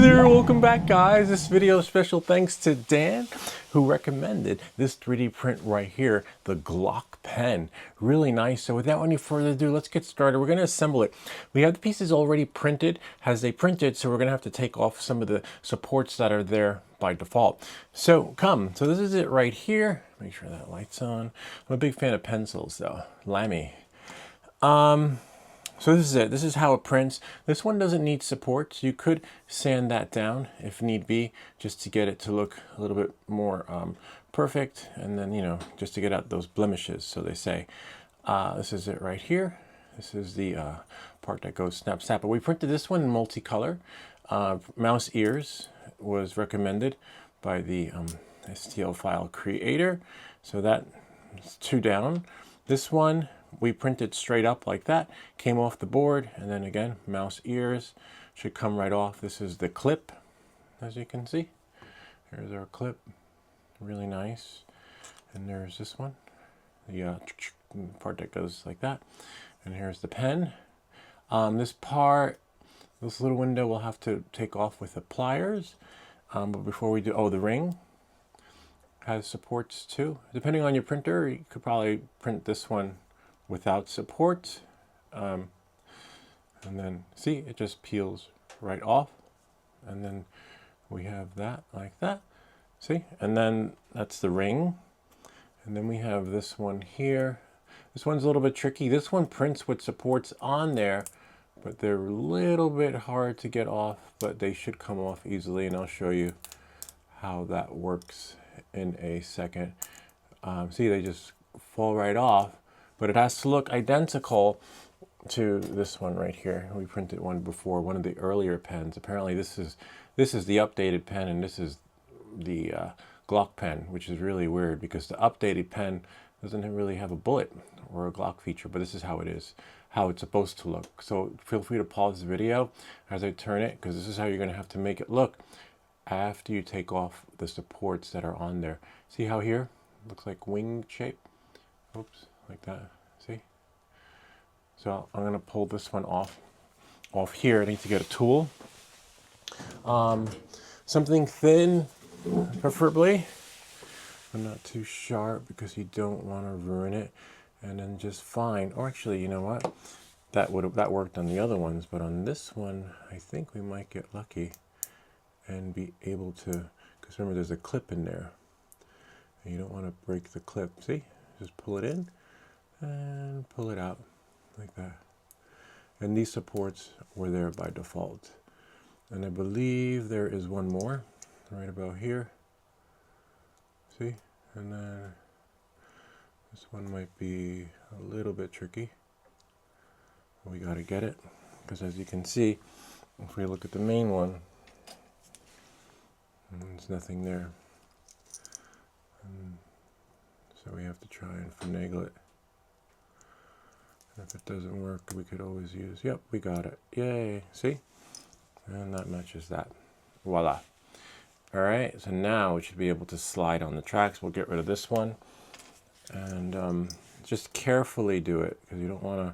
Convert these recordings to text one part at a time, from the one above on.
there, welcome back guys. This video is special thanks to Dan who recommended this 3D print right here, the Glock Pen. Really nice. So without any further ado, let's get started. We're going to assemble it. We have the pieces already printed as they printed, so we're going to have to take off some of the supports that are there by default. So this is it right here. Make sure that light's on. I'm a big fan of pencils though. Lammy. So this is it. This is how it prints. This one doesn't need supports. You could sand that down if need be, just to get it to look a little bit more perfect, and then, you know, just to get out those blemishes, so they say. This is it right here. This is the part that goes snap snap. But we printed this one in multicolor. Mouse ears was recommended by the STL file creator. So that's 2 down. This one we printed straight up like that, came off the board, and then again, mouse ears should come right off. This is the clip, as you can see. Here's our clip, really nice. And there's this one, the part that goes like that. And here's the pen. This part, this little window, we'll have to take off with the pliers. But before we do, the ring has supports too. Depending on your printer, you could probably print this one without support, and then see, it just peels right off, and then we have that like that, see, and then that's the ring. And then we have this one here. This one's a little bit tricky. This one prints with supports on there, but they're a little bit hard to get off, but they should come off easily, and I'll show you how that works in a second. See, they just fall right off. But it has to look identical to this one right here. We printed one before, one of the earlier pens. Apparently this is the updated pen, and this is the Glock pen, which is really weird because the updated pen doesn't really have a bullet or a Glock feature, but this is how it is, how it's supposed to look. So feel free to pause the video as I turn it, because this is how you're gonna have to make it look after you take off the supports that are on there. See how here it looks like wing shape? Oops. Like that, see? So I'm gonna pull this one off here. I need to get a tool. Something thin, preferably, but not too sharp, because you don't want to ruin it. And then just fine. Or actually, you know what? That worked on the other ones, but on this one, I think we might get lucky and be able to, because remember, there's a clip in there. And you don't want to break the clip. See? Just pull it in and pull it out like that. And these supports were there by default. And I believe there is one more right about here. See? And then this one might be a little bit tricky. We got to get it, because as you can see, if we look at the main one, there's nothing there. So we have to try and finagle it. If it doesn't work, we could always use, yep, we got it. Yay, see? And that matches that. Voila. All right, so now we should be able to slide on the tracks. We'll get rid of this one. And just carefully do it, because you don't want to,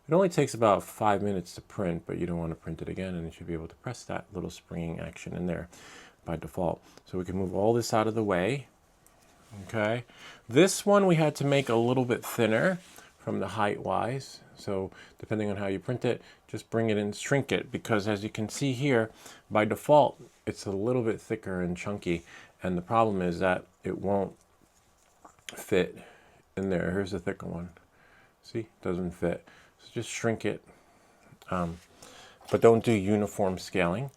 it only takes about 5 minutes to print, but you don't want to print it again, and you should be able to press that little springing action in there by default. So we can move all this out of the way. Okay, this one we had to make a little bit thinner from the height wise. So depending on how you print it, just bring it in, shrink it, because as you can see here, by default, it's a little bit thicker and chunky. And the problem is that it won't fit in there. Here's the thicker one. See, doesn't fit. So just shrink it, but don't do uniform scaling.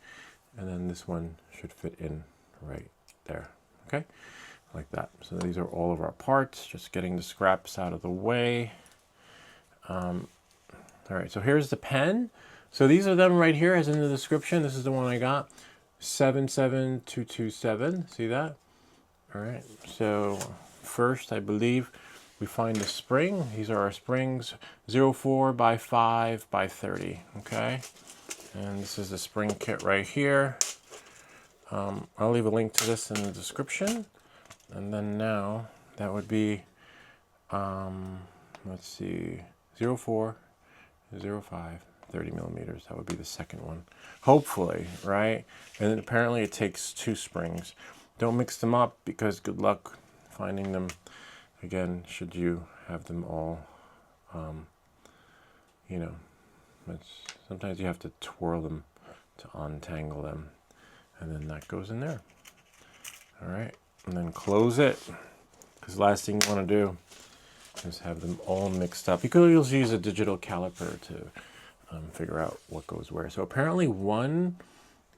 And then this one should fit in right there, okay? Like that. So these are all of our parts, just getting the scraps out of the way. All right, so here's the pen. So these are them right here, as in the description. This is the one I got, 77227, see that? All right, so first, I believe we find the spring. These are our springs, 04 by 5 by 30, okay? And this is the spring kit right here. I'll leave a link to this in the description. And then now, that would be, let's see, 04, 05, 30 millimeters. That would be the second one, hopefully, right? And then apparently it takes 2 springs. Don't mix them up because good luck finding them again, should you have them all, you know, sometimes you have to twirl them to untangle them, and then that goes in there. All right, and then close it, because the last thing you want to do is have them all mixed up. You could also use a digital caliper to figure out what goes where. So apparently one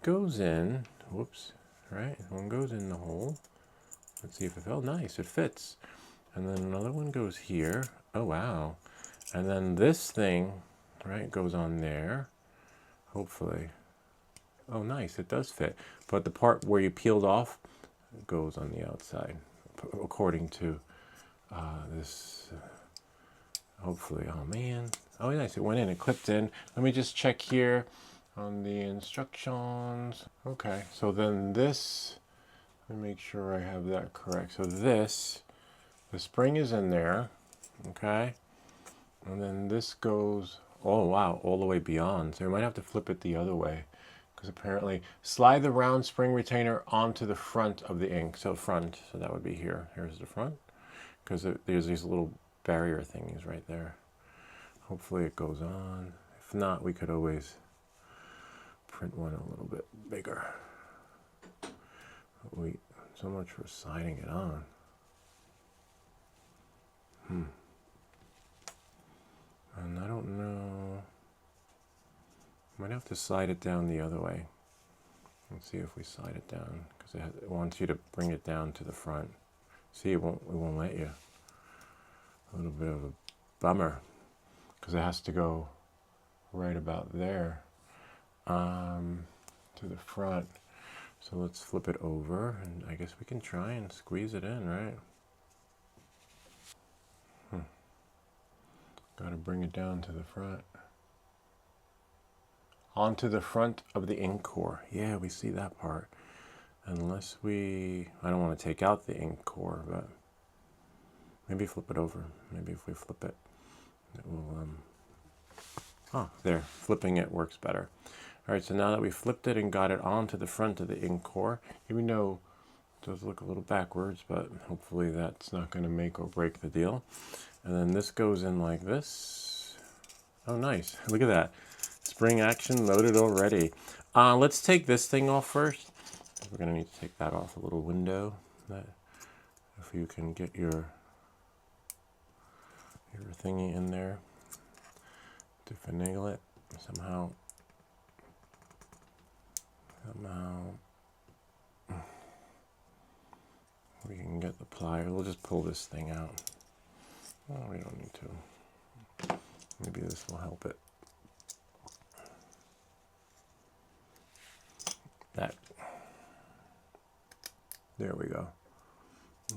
goes in, whoops, right? One goes in the hole. Let's see if it felt nice, it fits. And then another one goes here. Oh, wow. And then this thing, right, goes on there, hopefully. Oh, nice, it does fit. But the part where you peeled off goes on the outside, according to this, hopefully. Oh, man. Oh, nice, it went in, it clipped in. Let me just check here on the instructions. Okay, so then this, let me make sure I have that correct. So this, the spring is in there, okay? And then this goes, oh wow, all the way beyond. So you might have to flip it the other way, because apparently, slide the round spring retainer onto the front of the ink. So front, so that would be here. Here's the front, because there's these little barrier thingies right there. Hopefully it goes on. If not, we could always print one a little bit bigger. So much for sliding it on. And I don't know, might have to slide it down the other way. Let's see if we slide it down, because it wants you to bring it down to the front. See, it won't let you. A little bit of a bummer, because it has to go right about there to the front. So let's flip it over, and I guess we can try and squeeze it in, right? Got to bring it down to the front. Onto the front of the ink core. Yeah, we see that part. Unless I don't want to take out the ink core, but maybe flip it over. Maybe if we flip it, it will, there, flipping it works better. All right, so now that we flipped it and got it onto the front of the ink core, even though it does look a little backwards, but hopefully that's not going to make or break the deal. And then this goes in like this. Oh, nice. Look at that. Spring action loaded already. Let's take this thing off first. We're going to need to take that off, a little window. That, if you can get your thingy in there to finagle it somehow. We can get the pliers. We'll just pull this thing out. Oh, we don't need to. Maybe this will help it. There we go.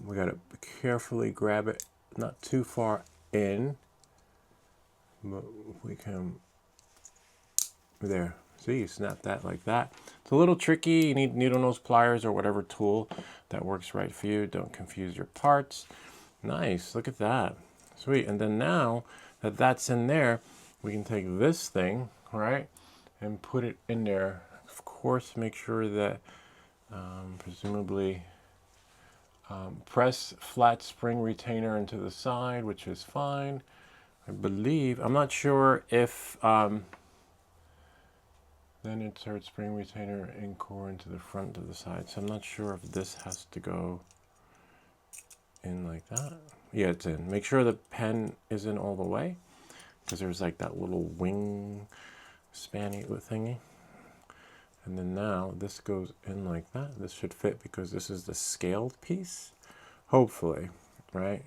We got to carefully grab it, not too far in, but we can, there. See, you snap that like that. It's a little tricky. You need needle nose pliers or whatever tool that works right for you. Don't confuse your parts. Nice, look at that. Sweet, and then now that that's in there, we can take this thing, right, and put it in there. Of course, make sure that presumably press flat spring retainer into the side, which is fine. I believe, I'm not sure if then insert spring retainer ink core into the front of the side. So I'm not sure if this has to go in like that. Yeah, it's in. Make sure the pen isn't all the way, because there's like that little wing spanny thingy. And then now this goes in like that. This should fit because this is the scaled piece, hopefully, right?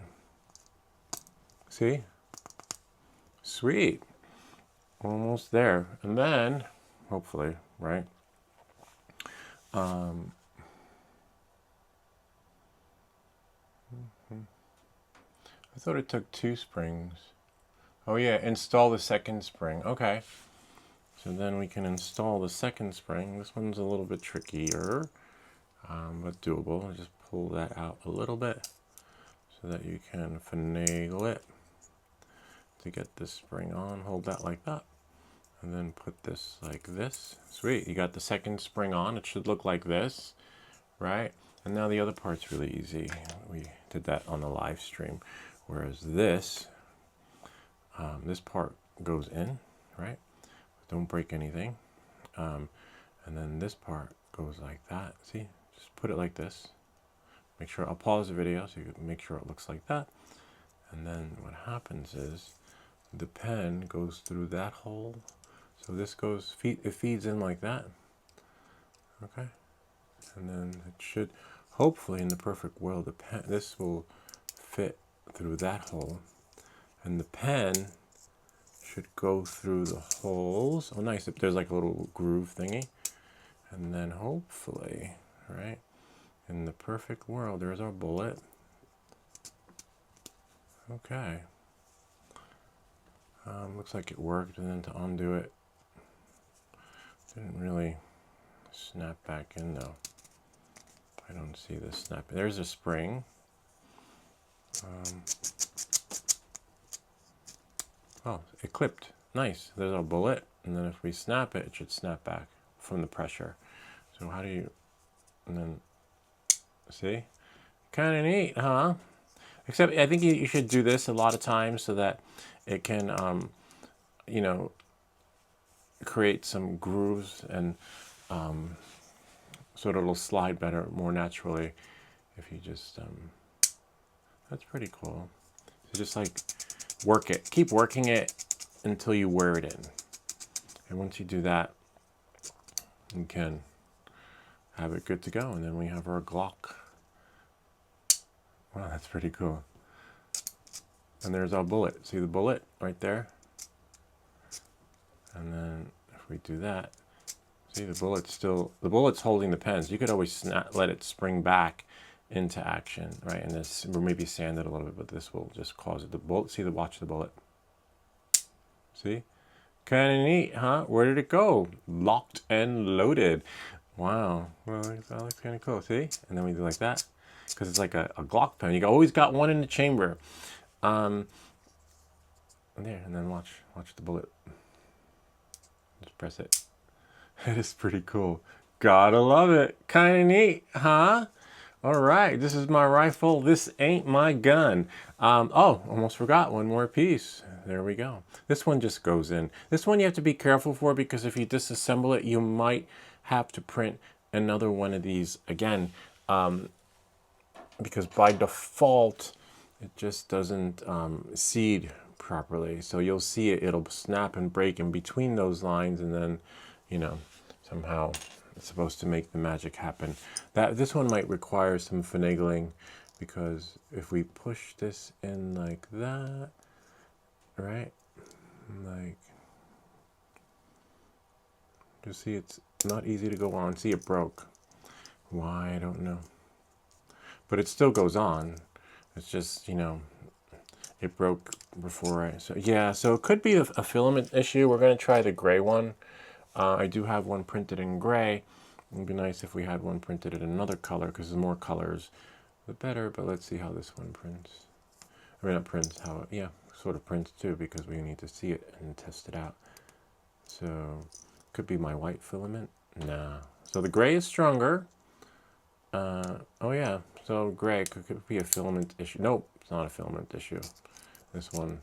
See? Sweet. Almost there. And then, hopefully, right? I thought it took 2 springs. Oh yeah, install the second spring. Okay. So then we can install the second spring. This one's a little bit trickier, but doable. Just pull that out a little bit so that you can finagle it to get this spring on. Hold that like that. and then put this like this. Sweet, you got the second spring on. It should look like this, right? And now the other part's really easy. We did that on the live stream. Whereas this, this part goes in, right? Don't break anything. And then this part goes like that. See, just put it like this. Make sure, I'll pause the video so you can make sure it looks like that. And then what happens is the pen goes through that hole. So this goes, it feeds in like that. Okay. And then it should, hopefully in the perfect world, the pen, this will fit through that hole. And the pen should go through the holes. Oh, nice. There's like a little groove thingy. And then hopefully, right, in the perfect world, there's our bullet. Okay. Looks like it worked, and then to undo it, didn't really snap back in though. I don't see this snap. There's a spring. Oh, it clipped. Nice. There's our bullet, and then if we snap it, it should snap back from the pressure. So how do you, and then, see? Kind of neat, huh? Except I think you should do this a lot of times so that it can, you know, create some grooves and so that it'll slide better, more naturally if you just, that's pretty cool. So just like work it, keep working it until you wear it in. And once you do that, you can have it good to go. And then we have our Glock. Wow, that's pretty cool. And there's our bullet. See the bullet right there? And then if we do that, see the bullet's still, the bullet's holding the pens. You could always let it spring back into action, right? And this, or maybe sand it a little bit, but this will just cause it. The bullet, see the, watch the bullet. See? Kind of neat, huh? Where did it go? Locked and loaded. Wow. Well, that looks kind of cool, see? And then we do like that, because it's like a Glock pen. You always got one in the chamber. There, and then watch the bullet. Just press it. It is pretty cool. Gotta love it. Kind of neat, huh? All right, this is my rifle. This ain't my gun. Oh, almost forgot one more piece. There we go. This one just goes in. This one you have to be careful for, because if you disassemble it, you might have to print another one of these again. Because by default, it just doesn't seed properly. So you'll see it, it'll snap and break in between those lines, and then, you know, somehow it's supposed to make the magic happen. This one might require some finagling, because if we push this in like that, right, like, you see it's not easy to go on. See, it broke. Why, I don't know. But it still goes on. It's just, you know, it broke before so yeah, so it could be a filament issue. We're going to try the gray one. I do have one printed in gray. It would be nice if we had one printed in another color, because the more colors, the better. But let's see how this one prints. I mean, not prints, how it, yeah, sort of prints too, because we need to see it and test it out. So, could be my white filament. Nah. So the gray is stronger. Oh yeah, so gray could be a filament issue. Nope, it's not a filament issue. This one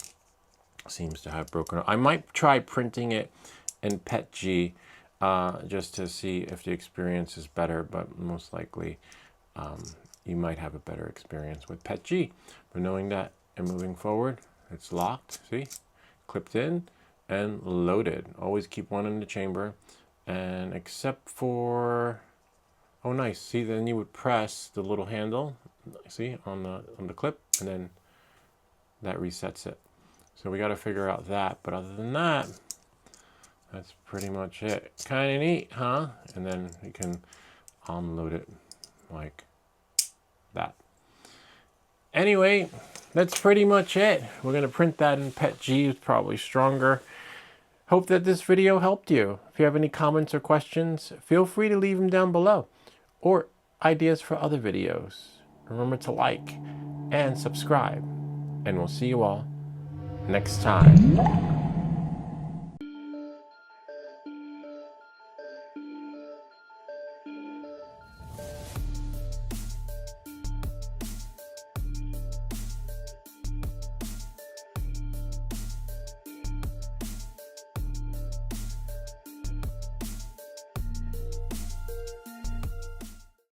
seems to have broken. I might try printing it in PETG just to see if the experience is better, but most likely you might have a better experience with PETG. But knowing that and moving forward, it's locked, see? Clipped in and loaded. Always keep one in the chamber, and except for, oh nice, see, then you would press the little handle, see, on the clip, and then that resets it. So we got to figure out that, but other than that, that's pretty much it. Kind of neat, huh? And then you can unload it like that. Anyway, that's pretty much it. We're going to print that in PETG. It's probably stronger. Hope that this video helped you. If you have any comments or questions, feel free to leave them down below, or ideas for other videos. Remember to like and subscribe, and we'll see you all next time.